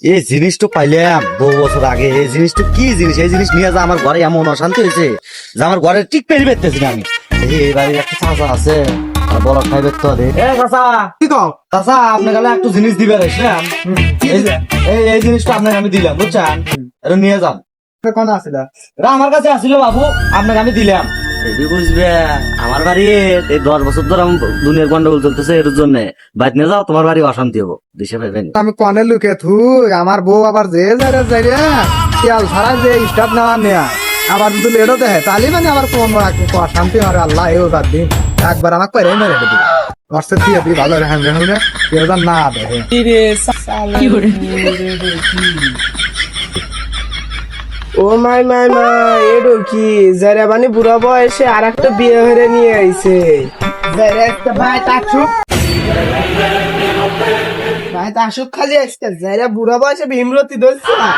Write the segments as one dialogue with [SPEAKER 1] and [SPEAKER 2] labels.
[SPEAKER 1] এই জিনিসটা পাইলাম 2 বছর আগে। এই জিনিসটা কি জিনিস? এই জিনিস নিয়ে যা আমার ঘরে এমন অশান্তি হয়েছে যে আমার ঘরে ঠিক পেরে পেতেছি না আমি। এই বাড়ির একটা চাচা আছে, আর বড় খাই বেরতে হবে। চাচা
[SPEAKER 2] কি কও?
[SPEAKER 1] চাচা, আপনি গেলে একটু জিনিস দিবে আসলাম। এই জিনিসটা আপনাকে আমি দিলাম, বুঝছেন? এটা নিয়ে যান।
[SPEAKER 2] কোন আছিল?
[SPEAKER 1] এটা আমার কাছে আসছিল বাবু, আপনাকে আমি দিলাম। এই বুঝবে, আমার বাড়ি এই 10 বছর ধরে আমি দুনিয়ার গন্ডগোল চলতেছে, এর জন্য বাইরে নিয়ে যাও, তোমার বাড়ি অশান্তি হবো, দিশে পাইবেন।
[SPEAKER 2] আমি কনে লুকে থুই আমার বউ আবার যে যাই রে তেল ছাড়া যে স্টাফ নেওয়া নেয়া আবার যদি লেটও দেখে তাহলে মানে আবার কোন শান্তি মারে আল্লাহ এও তার দিন একবার আমাকে পেরে মেরে দেবে অর্থে দিয়ে দিই ভালো রেহান রেহান কেউ না দেখে
[SPEAKER 3] ও মাই মাই মাই এডো কি যারা মানে বুড়া বয়সে আর একটা বিয়ে হয়ে নিয়ে আইছে যারা একটা ভাই তাসুক ভাই তাসুক খালি আসছে যারা বুড়া বয়সে ভীমরতি ধরছে না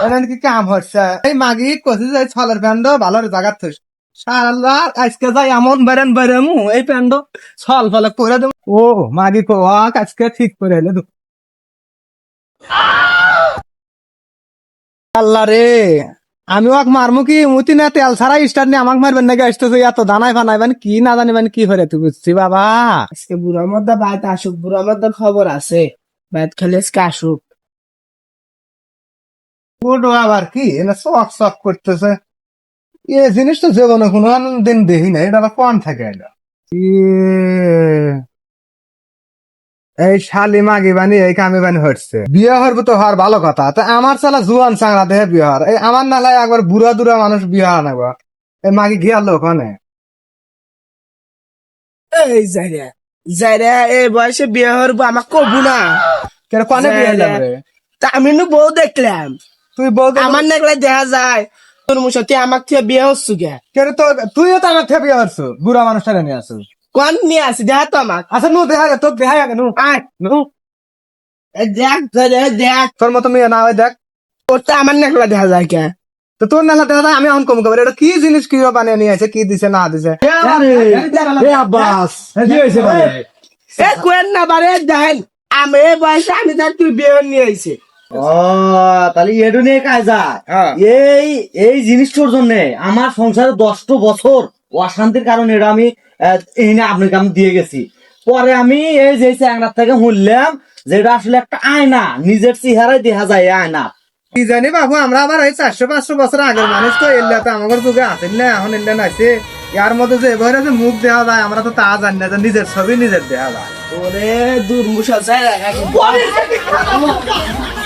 [SPEAKER 2] এখানে কি কাম হচ্ছে এই মাগি কষে যাই ছলের প্যান্ড ভালো জায়গা থইস সারা আজকে যাই এমন বেরেন বেরেমু এই প্যান্ড ছল ফলে করে দেবো ও মাগি কো আজকে ঠিক করে এলে আল্লাহ রে আমি ওকে মারমু কি মুতি না তেল ছাড়া স্টার নিয়ে আমাকে মারবেন নাকি আসতেছে এত দানাই ফানাইবেন কি না জানিবেন কি হরে তুই বুঝছি বাবা
[SPEAKER 3] আজকে বুড়ার মধ্যে ভাই তাসুক বুড়ার মধ্যে খবর আছে ভাই খালি আজকে আসুক
[SPEAKER 2] ওটো আবার কি এনে শখ শখ করতেছে এ জিনিস তো জীবনে কোনো দিন দেখি না এটা আবার কোন থাকে এটা এই শালি মাগি বানি এই কামি বানি হচ্ছে বিয়ে হরবো তো হওয়ার ভালো কথা তা আমার চালা জুয়ান চাংড়া দেহে বিয়ে হর এই আমার নালায় একবার বুড়া দুরা মানুষ বিয়ে হওয়া নেবো এই মাগি গিয়ার লোক অনে
[SPEAKER 3] এই যাইরা যাইরা এই বয়সে বিয়ে হরবো আমাকে কবু না
[SPEAKER 2] কেন কনে বিয়ে হলাম রে
[SPEAKER 3] তা আমি নু বউ দেখলাম
[SPEAKER 2] তুই বলতে
[SPEAKER 3] আমার নাকলে দেখা যায় তোর মুসাতে আমাকে থেকে বিয়ে হচ্ছে গে
[SPEAKER 2] কেন তো তুইও তো আমার থেকে বিয়ে হরছো বুড়া মানুষটা নিয়ে আসো
[SPEAKER 3] কোন নিয়ে আসি দেখা তো আমাকে
[SPEAKER 2] আচ্ছা নু দেখা গে তোর দেখা গে নু
[SPEAKER 3] আয়
[SPEAKER 2] নু
[SPEAKER 3] দেখ দেখ
[SPEAKER 2] তোর মতো মেয়ে না হয় দেখ
[SPEAKER 3] ওটা আমার নাকলা দেখা যায় কে
[SPEAKER 2] তো তোর নালা দেখা যায় আমি এখন কম খবর এটা কি জিনিস কি বানিয়ে নিয়ে আছে কি দিছে না দিছে
[SPEAKER 1] আব্বাস
[SPEAKER 3] এ কোয়েন না বারে দেখেন আমি এই বয়সে আমি তার তুই বিয়ে নিয়ে আইছে
[SPEAKER 1] ও তাহলে এটু নিয়ে কাজ যায়। এই এই জিনিসটার জন্য আমার সংসারে 10 বছর অশান্তির কারণে এটা আমি এই না আপনাকে আমি দিয়ে গেছি। পরে আমি এই যে চ্যাংড়ার থেকে শুনলাম যেটা আসলে একটা আয়না, নিজের চেহারায় দেখা যায় এই আয়না।
[SPEAKER 2] কি জানি বাবু আমরা আবার ওই 400-500 বছর আগের মানুষ তো এলে তো আমাদের যুগে আসেন না এখন এলে নাইছে ইয়ার মধ্যে যে এবারে যে মুখ দেওয়া যায় আমরা তো তা জানি না যে নিজের ছবি নিজের দেওয়া যায়
[SPEAKER 3] ওরে দূর মুসা যায়